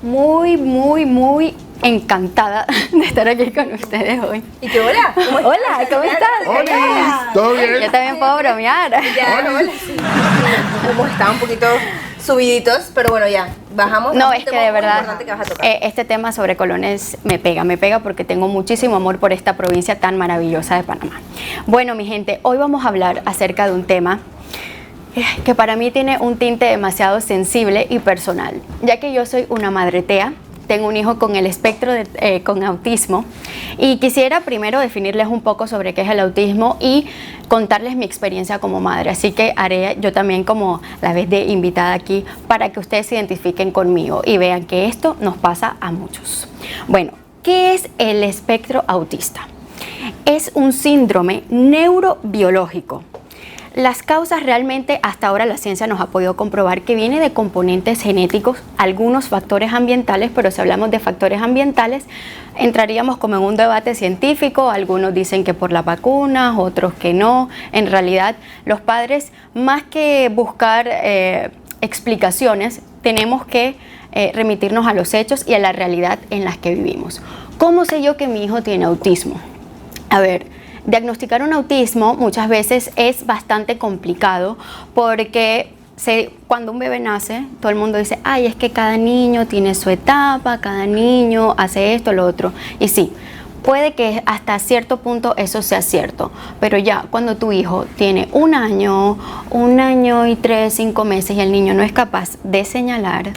muy, muy, muy encantada de estar aquí con ustedes hoy. ¿Y qué hola? Hola, ¿cómo estás? Hola, ¿todo bien? Yo también puedo bromear. Hola. ¿Cómo está? Un poquito subiditos, pero bueno, ya, bajamos. No, Un es que tema de muy verdad, importante que vas a tocar. este tema sobre colones me pega porque tengo muchísimo amor por esta provincia tan maravillosa de Panamá. Bueno, mi gente, hoy vamos a hablar acerca de un tema que para mí tiene un tinte demasiado sensible y personal, ya que yo soy una madre TEA. Tengo un hijo con el espectro con autismo y quisiera primero definirles un poco sobre qué es el autismo y contarles mi experiencia como madre. Así que haré yo también como la vez de invitada aquí para que ustedes se identifiquen conmigo y vean que esto nos pasa a muchos. Bueno, ¿qué es el espectro autista? Es un síndrome neurobiológico. Las causas realmente hasta ahora la ciencia nos ha podido comprobar que viene de componentes genéticos, algunos factores ambientales, pero si hablamos de factores ambientales entraríamos como en un debate científico. Algunos dicen que por las vacunas, otros que no. En realidad los padres, más que buscar explicaciones, tenemos que remitirnos a los hechos y a la realidad en las que vivimos. ¿Cómo sé yo que mi hijo tiene autismo? A ver, diagnosticar un autismo muchas veces es bastante complicado porque cuando un bebé nace, todo el mundo dice, ay, es que cada niño tiene su etapa, cada niño hace esto, lo otro. Y sí, puede que hasta cierto punto eso sea cierto, pero ya cuando tu hijo tiene un año y 3, 5 meses y el niño no es capaz de señalar,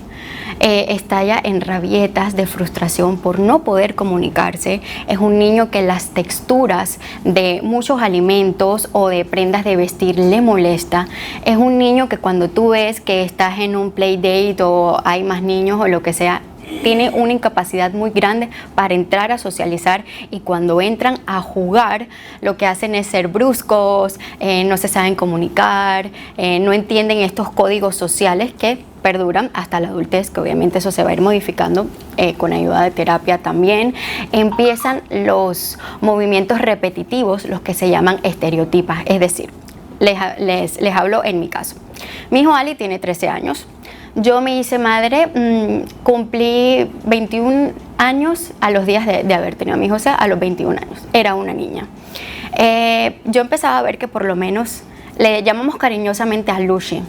estalla en rabietas de frustración por no poder comunicarse, es un niño que las texturas de muchos alimentos o de prendas de vestir le molesta, es un niño que cuando tú ves que estás en un play date o hay más niños o lo que sea, tiene una incapacidad muy grande para entrar a socializar y cuando entran a jugar lo que hacen es ser bruscos, no se saben comunicar, no entienden estos códigos sociales que perduran hasta la adultez, que obviamente eso se va a ir modificando con ayuda de terapia también. Empiezan los movimientos repetitivos, los que se llaman estereotipas, es decir, les hablo en mi caso. Mi hijo Ali tiene 13 años. Yo me hice madre, cumplí 21 años a los días de haber tenido a mi hijo, o sea, a los 21 años. Era una niña. Yo empezaba a ver que por lo menos le llamamos cariñosamente a Lucy.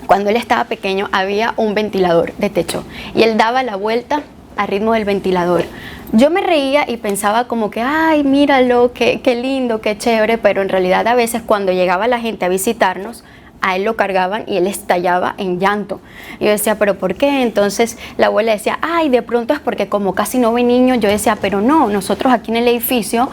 Cuando él estaba pequeño había un ventilador de techo y él daba la vuelta al ritmo del ventilador. Yo me reía y pensaba como que, ay, míralo, qué lindo, qué chévere, pero en realidad a veces cuando llegaba la gente a visitarnos, a él lo cargaban y él estallaba en llanto. Yo decía, ¿pero por qué? Entonces la abuela decía, ay, de pronto es porque como casi no ve niños. Yo decía, pero no, nosotros aquí en el edificio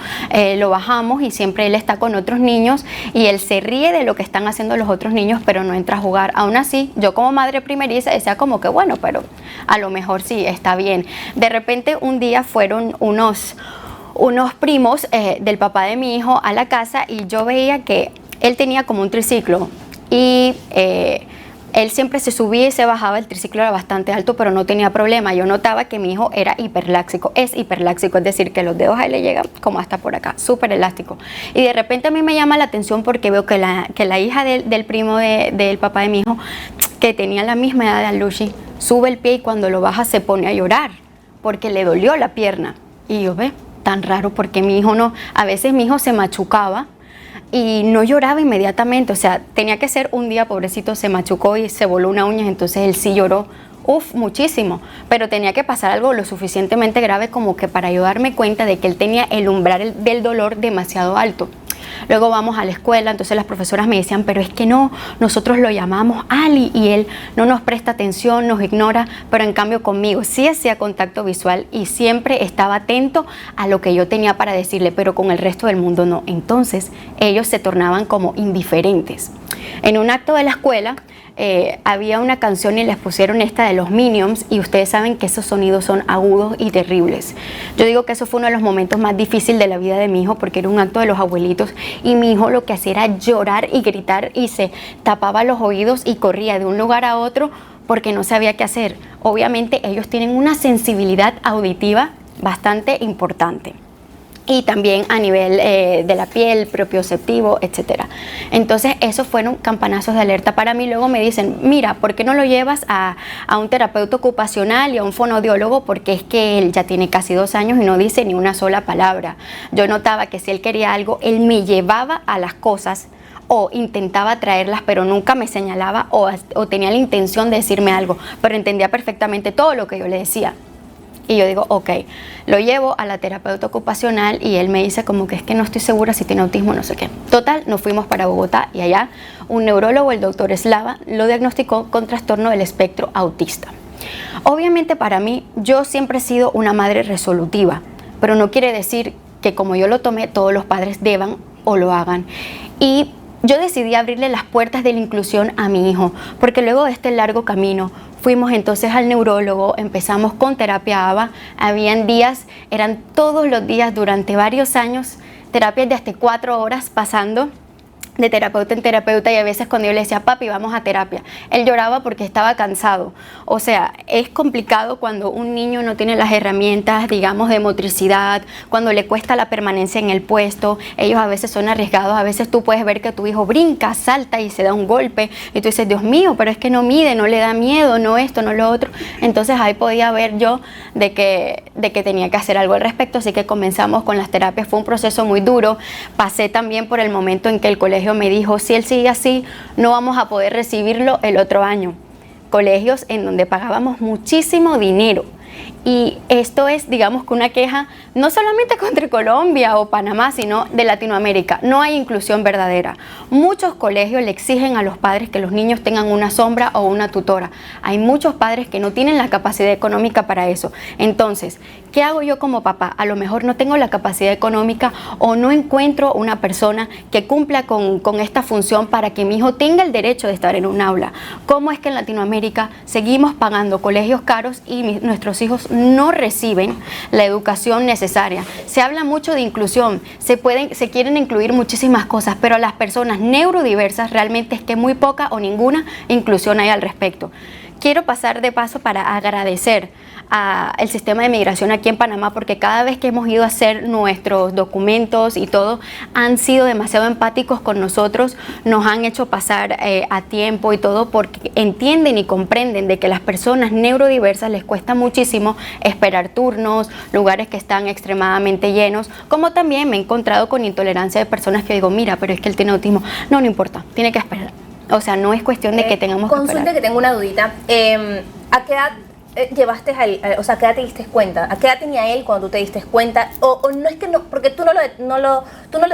lo bajamos y siempre él está con otros niños y él se ríe de lo que están haciendo los otros niños, pero no entra a jugar. Aún así, yo como madre primeriza decía como que bueno, pero a lo mejor sí, está bien. De repente un día fueron unos primos del papá de mi hijo a la casa y yo veía que él tenía como un triciclo. Y él siempre se subía y se bajaba, el triciclo era bastante alto, pero no tenía problema. Yo notaba que mi hijo era hiperláxico, es decir, que los dedos a él le llegan como hasta por acá, súper elástico. Y de repente a mí me llama la atención porque veo que la hija del primo del papá de mi hijo, que tenía la misma edad de Lucy, sube el pie y cuando lo baja se pone a llorar porque le dolió la pierna. Y yo, ve, tan raro porque mi hijo no, a veces mi hijo se machucaba y no lloraba inmediatamente, o sea, tenía que ser un día, pobrecito, se machucó y se voló una uña, entonces él sí lloró, muchísimo, pero tenía que pasar algo lo suficientemente grave como que para yo darme cuenta de que él tenía el umbral del dolor demasiado alto. Luego vamos a la escuela, entonces las profesoras me decían, pero es que no, nosotros lo llamamos Ali y él no nos presta atención, nos ignora, pero en cambio conmigo sí hacía contacto visual y siempre estaba atento a lo que yo tenía para decirle, pero con el resto del mundo no. Entonces ellos se tornaban como indiferentes. En un acto de la escuela había una canción y les pusieron esta de los Minions y ustedes saben que esos sonidos son agudos y terribles. Yo digo que eso fue uno de los momentos más difíciles de la vida de mi hijo porque era un acto de los abuelitos y mi hijo lo que hacía era llorar y gritar y se tapaba los oídos y corría de un lugar a otro porque no sabía qué hacer. Obviamente ellos tienen una sensibilidad auditiva bastante importante. y también a nivel de la piel, propioceptivo, etcétera. Entonces, esos fueron campanazos de alerta para mí. Luego me dicen, mira, ¿por qué no lo llevas a un terapeuta ocupacional y a un fonoaudiólogo? Porque es que él ya tiene casi 2 años y no dice ni una sola palabra. Yo notaba que si él quería algo, él me llevaba a las cosas o intentaba traerlas, pero nunca me señalaba o tenía la intención de decirme algo, pero entendía perfectamente todo lo que yo le decía. Y yo digo, ok, lo llevo a la terapeuta ocupacional y él me dice como que es que no estoy segura si tiene autismo, no sé qué. Total, nos fuimos para Bogotá y allá un neurólogo, el doctor Slava, lo diagnosticó con trastorno del espectro autista. Obviamente para mí, yo siempre he sido una madre resolutiva, pero no quiere decir que como yo lo tomé, todos los padres deban o lo hagan. Y yo decidí abrirle las puertas de la inclusión a mi hijo, porque luego de este largo camino, fuimos entonces al neurólogo, empezamos con terapia ABA, habían días, eran todos los días durante varios años, terapias de hasta 4 horas pasando de terapeuta en terapeuta, y a veces cuando yo le decía, papi, vamos a terapia, él lloraba porque estaba cansado. O sea, es complicado cuando un niño no tiene las herramientas, digamos, de motricidad, cuando le cuesta la permanencia en el puesto, ellos a veces son arriesgados, a veces tú puedes ver que tu hijo brinca, salta y se da un golpe, y tú dices, Dios mío, pero es que no mide, no le da miedo, no esto, no lo otro. Entonces ahí podía ver yo de que tenía que hacer algo al respecto, así que comenzamos con las terapias. Fue un proceso muy duro, pasé también por el momento en que el colegio me dijo, si él sigue así, no vamos a poder recibirlo el otro año. Colegios en donde pagábamos muchísimo dinero. Y esto es, digamos, que una queja no solamente contra Colombia o Panamá, sino de Latinoamérica. No hay inclusión verdadera. Muchos colegios le exigen a los padres que los niños tengan una sombra o una tutora. Hay muchos padres que no tienen la capacidad económica para eso. Entonces, ¿qué hago yo como papá? A lo mejor no tengo la capacidad económica o no encuentro una persona que cumpla con esta función para que mi hijo tenga el derecho de estar en un aula. ¿Cómo es que en Latinoamérica seguimos pagando colegios caros y nuestros hijos no reciben la educación necesaria? Se habla mucho de inclusión, se quieren incluir muchísimas cosas, pero a las personas neurodiversas realmente es que muy poca o ninguna inclusión hay al respecto. Quiero pasar de paso para agradecer al sistema de migración aquí en Panamá, porque cada vez que hemos ido a hacer nuestros documentos y todo, han sido demasiado empáticos con nosotros, nos han hecho pasar a tiempo y todo, porque entienden y comprenden de que las personas neurodiversas les cuesta muchísimo esperar turnos, lugares que están extremadamente llenos, como también me he encontrado con intolerancia de personas que digo, mira, pero es que él tiene autismo. No importa, tiene que esperar. O sea, no es cuestión de que tengamos que esperar. Consulta, que tengo una dudita. ¿A qué edad llevaste o sea, a qué edad te diste cuenta? ¿A qué edad tenía él cuando tú te diste cuenta? O no es que no, porque tú no lo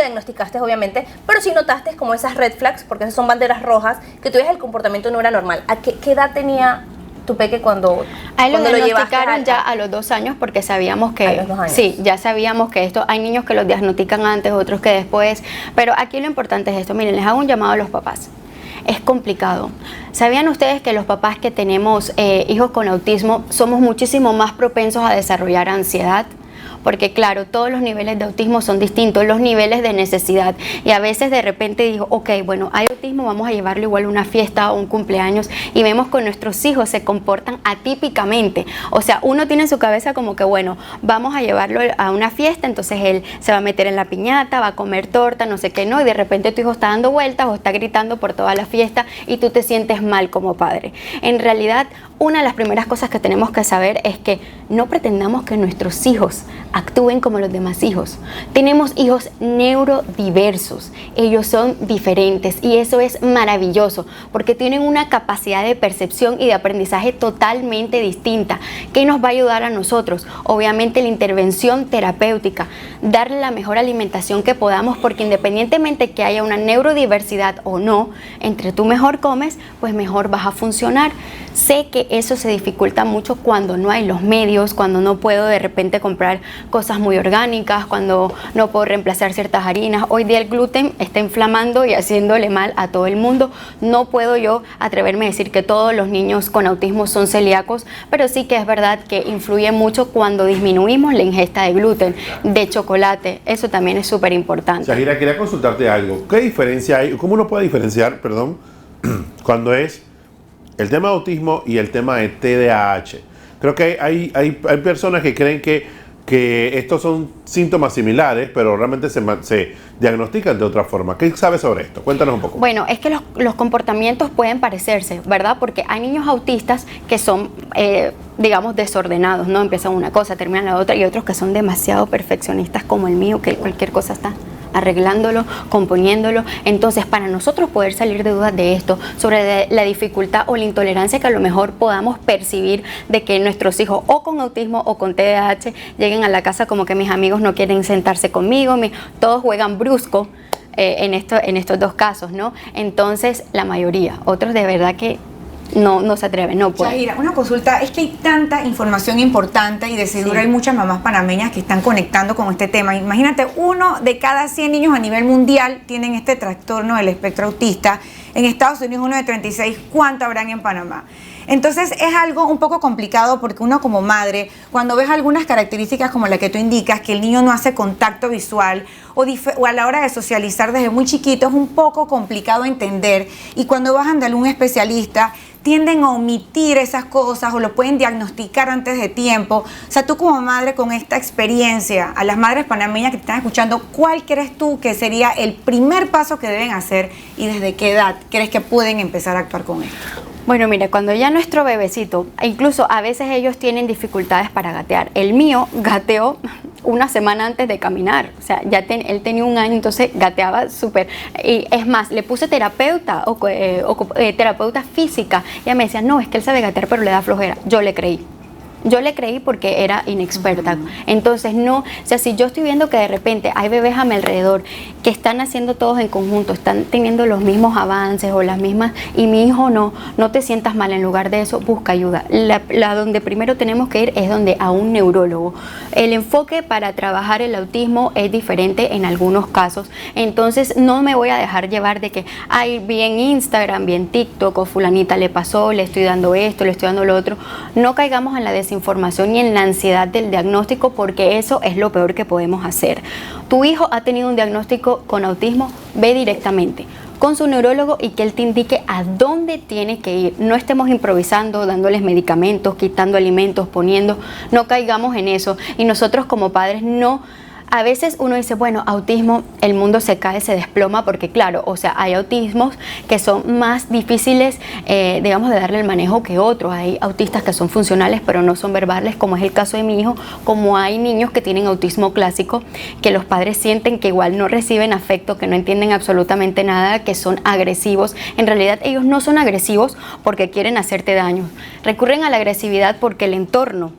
diagnosticaste, obviamente, pero sí notaste como esas red flags, porque esas son banderas rojas, que tú ves el comportamiento no era normal. ¿A qué edad tenía tu peque cuando a él lo diagnosticaron ya a los 2 años, porque sabíamos que... A los 2 años. Sí, ya sabíamos que esto... Hay niños que los diagnostican antes, otros que después, pero aquí lo importante es esto. Miren, les hago un llamado a los papás. Es complicado. ¿Sabían ustedes que los papás que tenemos hijos con autismo somos muchísimo más propensos a desarrollar ansiedad? Porque claro, todos los niveles de autismo son distintos, los niveles de necesidad. Y a veces de repente digo, ok, bueno, hay autismo, vamos a llevarlo igual a una fiesta o un cumpleaños, y vemos que nuestros hijos se comportan atípicamente. O sea, uno tiene en su cabeza como que, bueno, vamos a llevarlo a una fiesta, entonces él se va a meter en la piñata, va a comer torta, no sé qué, no, y de repente tu hijo está dando vueltas o está gritando por toda la fiesta y tú te sientes mal como padre. En realidad, una de las primeras cosas que tenemos que saber es que no pretendamos que nuestros hijos actúen como los demás hijos. Tenemos hijos neurodiversos, ellos son diferentes y eso es maravilloso porque tienen una capacidad de percepción y de aprendizaje totalmente distinta que nos va a ayudar a nosotros. Obviamente la intervención terapéutica, darle la mejor alimentación que podamos, porque independientemente que haya una neurodiversidad o no, entre tú mejor comes, pues mejor vas a funcionar. Sé que eso se dificulta mucho cuando no hay los medios, cuando no puedo de repente comprar cosas muy orgánicas, cuando no puedo reemplazar ciertas harinas. Hoy día el gluten está inflamando y haciéndole mal a todo el mundo. No puedo yo atreverme a decir que todos los niños con autismo son celíacos, pero sí que es verdad que influye mucho cuando disminuimos la ingesta de gluten, de chocolate. Eso también es súper importante. Shahira, quería consultarte algo. ¿Qué diferencia hay? ¿Cómo uno puede diferenciar, cuando es el tema de autismo y el tema de TDAH? Creo que hay personas que creen que que estos son síntomas similares, pero realmente se diagnostican de otra forma. ¿Qué sabes sobre esto? Cuéntanos un poco. Bueno, es que los comportamientos pueden parecerse, ¿verdad? Porque hay niños autistas que son, digamos, desordenados, ¿no? Empiezan una cosa, terminan la otra, y otros que son demasiado perfeccionistas como el mío, que cualquier cosa está arreglándolo, componiéndolo. Entonces, para nosotros poder salir de dudas de esto, sobre la dificultad o la intolerancia que a lo mejor podamos percibir de que nuestros hijos o con autismo o con TDAH lleguen a la casa como que mis amigos no quieren sentarse conmigo, todos juegan brusco en estos dos casos, ¿no? Entonces, la mayoría, otros de verdad que no se atreven, no pueden. Shahira, una consulta, es que hay tanta información importante y de seguro Sí. hay muchas mamás panameñas que están conectando con este tema. Imagínate, 1 de cada 100 niños a nivel mundial tienen este trastorno del espectro autista. En Estados Unidos 1 de 36, ¿cuánto habrán en Panamá? Entonces es algo un poco complicado porque uno como madre, cuando ves algunas características como la que tú indicas, que el niño no hace contacto visual o a la hora de socializar desde muy chiquito, es un poco complicado entender. Y cuando vas a andar un especialista, tienden a omitir esas cosas o lo pueden diagnosticar antes de tiempo. O sea, tú como madre con esta experiencia, a las madres panameñas que te están escuchando, ¿cuál crees tú que sería el primer paso que deben hacer y desde qué edad crees que pueden empezar a actuar con esto? Bueno, mira, cuando ya nuestro bebecito, incluso a veces ellos tienen dificultades para gatear. El mío gateó una semana antes de caminar, o sea, él tenía 1 año, entonces gateaba súper. Y es más, le puse terapeuta terapeuta física, y ella me decía, no, es que él sabe gatear, pero le da flojera. Yo le creí porque era inexperta. Entonces, no, o sea, si yo estoy viendo que de repente hay bebés a mi alrededor que están haciendo todos en conjunto, están teniendo los mismos avances o las mismas, y mi hijo no te sientas mal. En lugar de eso, busca ayuda. La donde primero tenemos que ir es a un neurólogo. El enfoque para trabajar el autismo es diferente en algunos casos. Entonces, no me voy a dejar llevar de que, ay, vi en Instagram, vi en TikTok, o fulanita le pasó, le estoy dando esto, le estoy dando lo otro. No caigamos en la desinformación y en la ansiedad del diagnóstico, porque eso es lo peor que podemos hacer. Tu hijo ha tenido un diagnóstico con autismo, ve directamente con su neurólogo y que él te indique a dónde tiene que ir. No estemos improvisando, dándoles medicamentos, quitando alimentos, poniendo, no caigamos en eso. Y nosotros como padres no. A veces uno dice, bueno, autismo, el mundo se cae, se desploma, porque claro, o sea, hay autismos que son más difíciles, digamos, de darle el manejo que otros. Hay autistas que son funcionales, pero no son verbales, como es el caso de mi hijo, como hay niños que tienen autismo clásico, que los padres sienten que igual no reciben afecto, que no entienden absolutamente nada, que son agresivos. En realidad ellos no son agresivos porque quieren hacerte daño. Recurren a la agresividad porque el entorno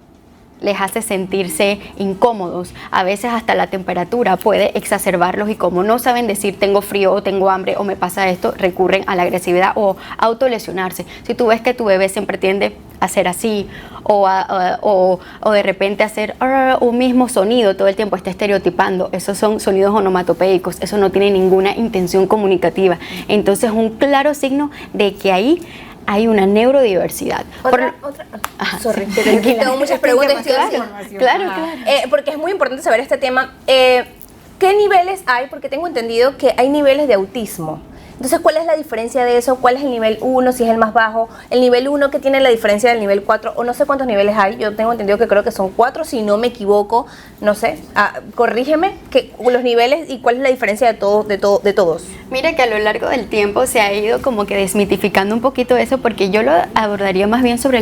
les hace sentirse incómodos. A veces hasta la temperatura puede exacerbarlos, y como no saben decir tengo frío o tengo hambre o me pasa esto, recurren a la agresividad o autolesionarse. Si tú ves que tu bebé siempre tiende a hacer así o de repente hacer un mismo sonido todo el tiempo, está estereotipando, esos son sonidos onomatopeicos, eso no tiene ninguna intención comunicativa. Entonces, un claro signo de que ahí hay una neurodiversidad. Sorry, pero tengo muchas preguntas. Claro. Porque es muy importante saber este tema. ¿Qué niveles hay? Porque tengo entendido que hay niveles de autismo. Entonces, ¿cuál es la diferencia de eso? ¿Cuál es el nivel 1, si es el más bajo? El nivel 1, ¿qué tiene la diferencia del nivel 4? O no sé cuántos niveles hay. Yo tengo entendido que creo que son 4, si no me equivoco. No sé. Corrígeme los niveles y cuál es la diferencia de todos. Mira que a lo largo del tiempo se ha ido como que desmitificando un poquito eso, porque yo lo abordaría más bien sobre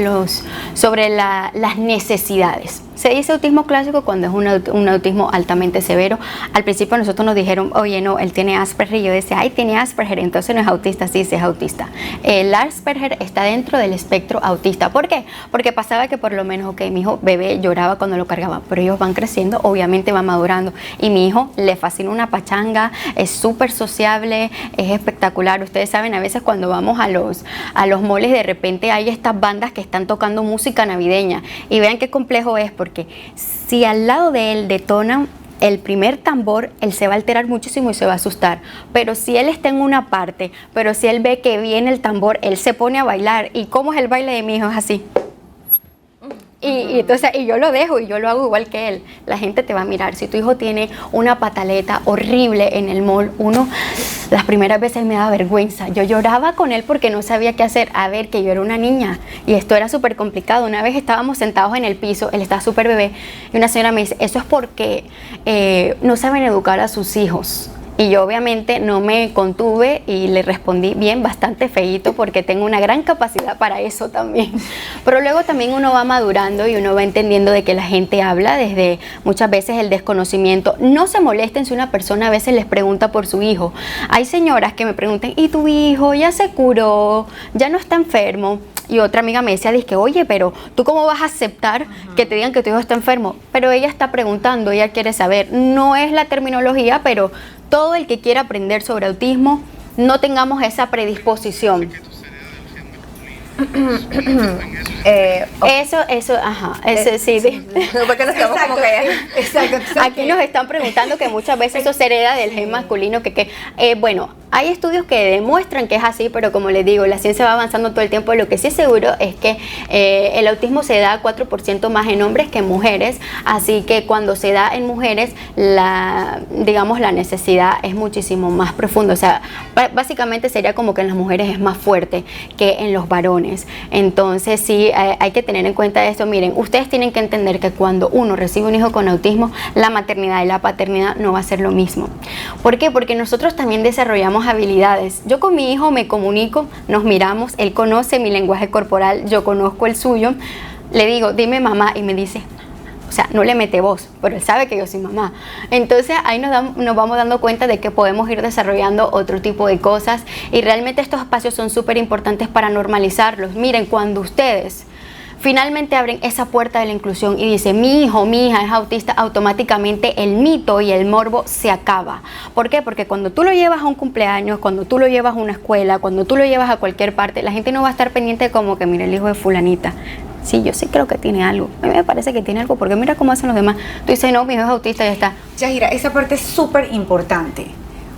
las necesidades. Se dice autismo clásico cuando es un autismo altamente severo. Al principio nosotros nos dijeron, oye, no, él tiene Asperger, y yo decía, ay, tiene Asperger, entonces no es autista. Sí, es autista. El Asperger está dentro del espectro autista. ¿Por qué? Porque pasaba que por lo menos, mi hijo bebé lloraba cuando lo cargaba, pero ellos van creciendo, obviamente van madurando, y mi hijo le fascina una pachanga, es súper sociable, es espectacular. Ustedes saben, a veces cuando vamos a los moles, de repente hay estas bandas que están tocando música navideña, y vean qué complejo es, porque si al lado de él detonan el primer tambor, él se va a alterar muchísimo y se va a asustar. Pero si él está en una parte, pero si él ve que viene el tambor, él se pone a bailar. ¿Y cómo es el baile de mi hijo? Es así. Y entonces, y yo lo dejo y yo lo hago igual que él. La gente te va a mirar. Si tu hijo tiene una pataleta horrible en el mall, las primeras veces me daba vergüenza. Yo lloraba con él porque no sabía qué hacer. A ver, que yo era una niña y esto era súper complicado. Una vez estábamos sentados en el piso, él estaba súper bebé, y una señora me dice, eso es porque no saben educar a sus hijos. Y yo obviamente no me contuve y le respondí bien, bastante feíto, porque tengo una gran capacidad para eso también. Pero luego también uno va madurando y uno va entendiendo de que la gente habla desde muchas veces el desconocimiento. No se molesten si una persona a veces les pregunta por su hijo. Hay señoras que me preguntan, ¿y tu hijo ya se curó? ¿Ya no está enfermo? Y otra amiga me decía, dizque, oye, pero ¿tú cómo vas a aceptar que te digan que tu hijo está enfermo? Pero ella está preguntando, ella quiere saber. No es la terminología, pero todo el que quiera aprender sobre autismo, no tengamos esa predisposición. Eso sí. Porque nos quedamos como que... Exacto. Aquí nos están preguntando que muchas veces eso se hereda del gen masculino, bueno, hay estudios que demuestran que es así, pero como les digo, la ciencia va avanzando todo el tiempo. Lo que sí es seguro es que el autismo se da 4% más en hombres que en mujeres, así que cuando se da en mujeres, la necesidad es muchísimo más profunda. O sea, básicamente sería como que en las mujeres es más fuerte que en los varones. Entonces sí, hay que tener en cuenta esto. Miren, ustedes tienen que entender que cuando uno recibe un hijo con autismo, la maternidad y la paternidad no va a ser lo mismo. ¿Por qué? Porque nosotros también desarrollamos habilidades. Yo con mi hijo me comunico, nos miramos, él conoce mi lenguaje corporal, yo conozco el suyo, le digo, dime mamá, y me dice, o sea, no le mete voz, pero él sabe que yo soy mamá. Entonces ahí nos vamos dando cuenta de que podemos ir desarrollando otro tipo de cosas, y realmente estos espacios son súper importantes para normalizarlos. Miren, cuando ustedes finalmente abren esa puerta de la inclusión y dice, mi hijo, mi hija es autista, automáticamente el mito y el morbo se acaba. ¿Por qué? Porque cuando tú lo llevas a un cumpleaños, cuando tú lo llevas a una escuela, cuando tú lo llevas a cualquier parte, la gente no va a estar pendiente como que, mira, el hijo de fulanita. Sí, yo sí creo que tiene algo. A mí me parece que tiene algo, porque mira cómo hacen los demás. Tú dices, no, mi hijo es autista y ya está. Yahira, esa parte es súper importante.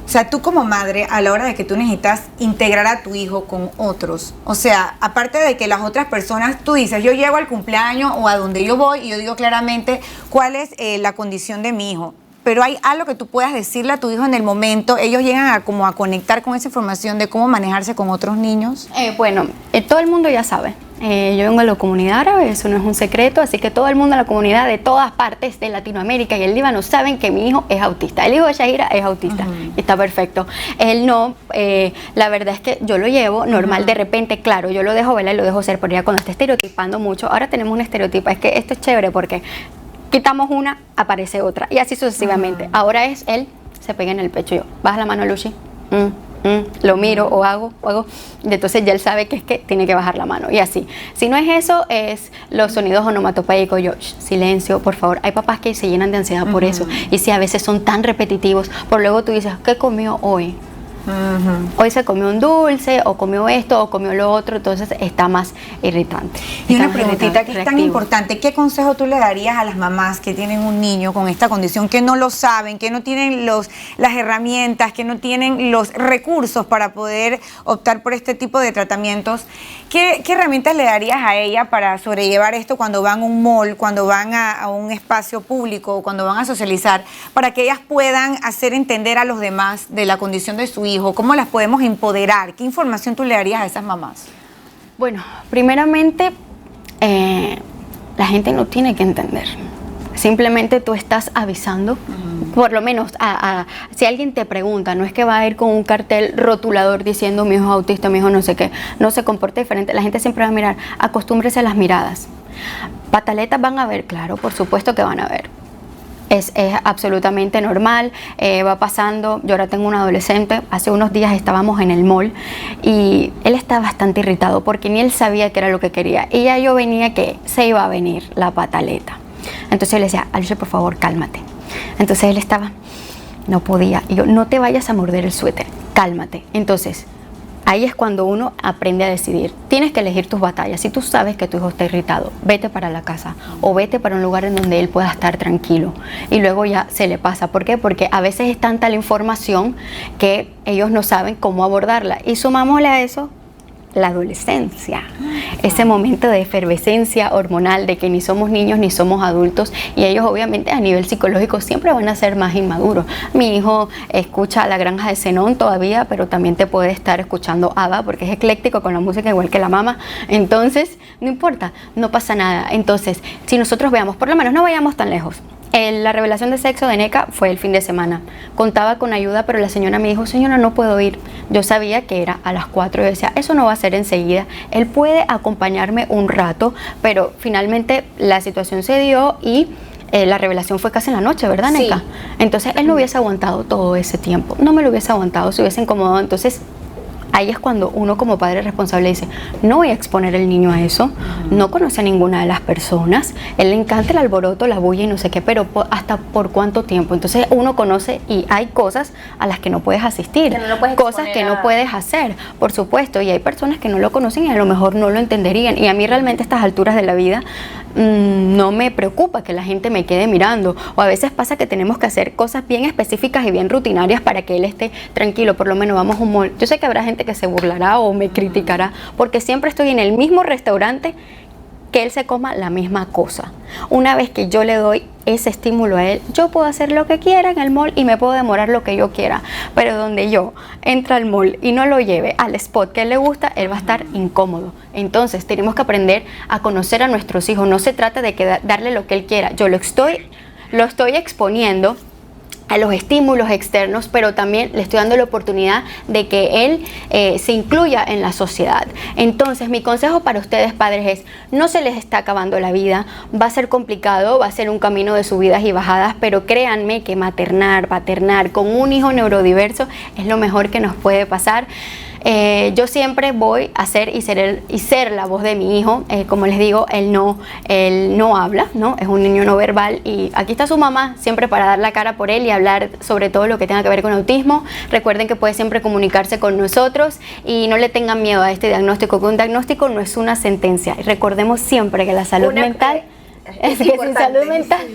O sea, tú como madre, a la hora de que tú necesitas integrar a tu hijo con otros, o sea, aparte de que las otras personas, tú dices, yo llego al cumpleaños o a donde yo voy y yo digo claramente cuál es la condición de mi hijo, pero hay algo que tú puedas decirle a tu hijo en el momento, ellos llegan a como a conectar con esa información de cómo manejarse con otros niños. Todo el mundo ya sabe. Yo vengo de la comunidad árabe, eso no es un secreto, así que todo el mundo en la comunidad de todas partes de Latinoamérica y el Líbano saben que mi hijo es autista. El hijo de Yahira es autista, y está perfecto. Él no, la verdad es que yo lo llevo normal, de repente, claro, yo lo dejo verla y lo dejo ser, pero ya cuando está estereotipando mucho, ahora tenemos un estereotipo, es que esto es chévere porque quitamos una, aparece otra, y así sucesivamente. Ahora es él, se pega en el pecho, yo, baja la mano, Lucy, lo miro o hago, y entonces ya él sabe que es que tiene que bajar la mano, y así. Si no es eso, es los sonidos onomatopéicos, yo, silencio, por favor. Hay papás que se llenan de ansiedad por eso, y si a veces son tan repetitivos, por luego tú dices, ¿qué comió hoy? Hoy se comió un dulce, o comió esto, o comió lo otro, entonces está más irritante. Y una preguntita que es tan importante, ¿qué consejo tú le darías a las mamás que tienen un niño con esta condición, que no lo saben, que no tienen las herramientas, que no tienen los recursos para poder optar por este tipo de tratamientos? ¿Qué herramientas le darías a ella para sobrellevar esto cuando van a un mall, cuando van a un espacio público, cuando van a socializar, para que ellas puedan hacer entender a los demás de la condición de su hijo? ¿Cómo las podemos empoderar? ¿Qué información tú le darías a esas mamás? Bueno, primeramente, la gente no tiene que entender. Simplemente tú estás avisando, por lo menos si alguien te pregunta, no es que va a ir con un cartel rotulador diciendo mi hijo es autista, mi hijo no sé qué, no se comporta diferente. La gente siempre va a mirar, acostúmbrese a las miradas. Pataletas van a ver, claro, por supuesto que van a ver. Es absolutamente normal, va pasando. Yo ahora tengo un adolescente, hace unos días estábamos en el mall y él está bastante irritado porque ni él sabía qué era lo que quería, y ya yo venía que se iba a venir la pataleta. Entonces yo le decía, Alicia, por favor, cálmate. Entonces él estaba, no podía, y yo, no te vayas a morder el suéter, cálmate. Entonces ahí es cuando uno aprende a decidir. Tienes que elegir tus batallas. Si tú sabes que tu hijo está irritado, vete para la casa o vete para un lugar en donde él pueda estar tranquilo, y luego ya se le pasa. ¿Por qué? Porque a veces es tanta la información que ellos no saben cómo abordarla, y sumámosle a eso la adolescencia, ese momento de efervescencia hormonal, de que ni somos niños ni somos adultos, y ellos obviamente a nivel psicológico siempre van a ser más inmaduros. Mi hijo escucha La Granja de Zenón todavía, pero también te puede estar escuchando ABBA porque es ecléctico con la música igual que la mamá. Entonces, no importa, no pasa nada. Entonces, si nosotros veamos, por lo menos no vayamos tan lejos. La revelación de sexo de NECA fue el fin de semana. Contaba con ayuda, pero la señora me dijo, señora, no puedo ir. Yo sabía que era a las 4 y yo decía, eso no va a ser enseguida. Él puede acompañarme un rato, pero finalmente la situación se dio y la revelación fue casi en la noche, ¿verdad, NECA? Sí. Entonces él no hubiese aguantado todo ese tiempo. No me lo hubiese aguantado, se hubiese incomodado. Entonces ahí es cuando uno como padre responsable dice, no voy a exponer al niño a eso, no conoce a ninguna de las personas, él le encanta el alboroto, la bulla y no sé qué, pero ¿hasta por cuánto tiempo? Entonces uno conoce y hay cosas a las que no puedes asistir, que no puedes cosas que no puedes hacer, por supuesto, y hay personas que no lo conocen y a lo mejor no lo entenderían, y a mí realmente a estas alturas de la vida no me preocupa que la gente me quede mirando, o a veces pasa que tenemos que hacer cosas bien específicas y bien rutinarias para que él esté tranquilo. Por lo menos vamos a un mall, yo sé que habrá gente que se burlará o me criticará porque siempre estoy en el mismo restaurante que él se coma la misma cosa. Una vez que yo le doy ese estímulo a él, yo puedo hacer lo que quiera en el mall y me puedo demorar lo que yo quiera, pero donde yo entre al mall y no lo lleve al spot que a él le gusta, él va a estar incómodo. Entonces tenemos que aprender a conocer a nuestros hijos. No se trata de que darle lo que él quiera, yo lo estoy exponiendo a los estímulos externos, pero también le estoy dando la oportunidad de que él se incluya en la sociedad. Entonces, mi consejo para ustedes, padres, es: no se les está acabando la vida, va a ser complicado, va a ser un camino de subidas y bajadas, pero créanme que maternar, paternar con un hijo neurodiverso es lo mejor que nos puede pasar. Yo siempre voy a ser y ser la voz de mi hijo. Como les digo, él no habla, ¿no? Es un niño no verbal, y aquí está su mamá siempre para dar la cara por él y hablar sobre todo lo que tenga que ver con autismo. Recuerden que puede siempre comunicarse con nosotros y no le tengan miedo a este diagnóstico, que un diagnóstico no es una sentencia. Y recordemos siempre que la salud mental es que sin salud mental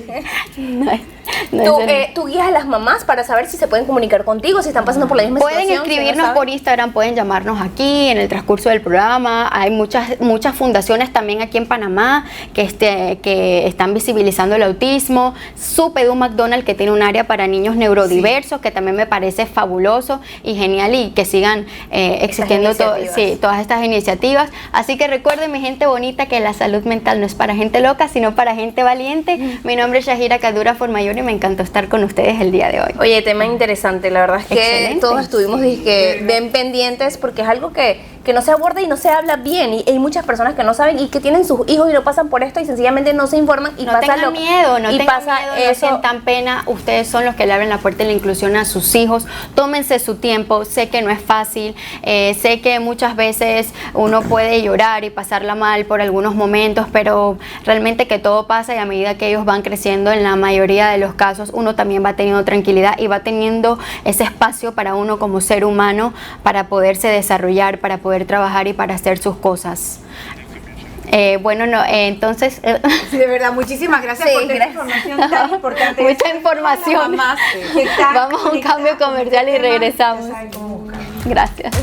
¿Tú guías a las mamás para saber si se pueden comunicar contigo, si están pasando por la misma situación? Pueden escribirnos por Instagram, pueden llamarnos aquí en el transcurso del programa. Hay muchas fundaciones también aquí en Panamá que están visibilizando el autismo. Supe McDonald que tiene un área para niños neurodiversos, que también me parece fabuloso y genial, y que sigan existiendo todas estas iniciativas. Así que recuerden, mi gente bonita, que la salud mental no es para gente loca, sino para gente valiente. Mi nombre es Shahira Kadura Formayor y me encantó estar con ustedes el día de hoy. Oye, tema interesante, la verdad es que excelente. Todos estuvimos bien pendientes, porque es algo que no se aborda y no se habla bien, y hay muchas personas que no saben y que tienen sus hijos y no pasan por esto y sencillamente no se informan y no pasa tengan miedo, no sientan pena. Ustedes son los que le abren la puerta de la inclusión a sus hijos. Tómense su tiempo, sé que no es fácil, sé que muchas veces uno puede llorar y pasarla mal por algunos momentos, pero realmente que todo pasa, y a medida que ellos van creciendo, en la mayoría de los casos uno también va teniendo tranquilidad y va teniendo ese espacio para uno como ser humano, para poderse desarrollar, para poder trabajar y para hacer sus cosas. Entonces de verdad, muchísimas gracias por esta información tan importante. Mucha información. Vamos a un cambio comercial y regresamos. Gracias.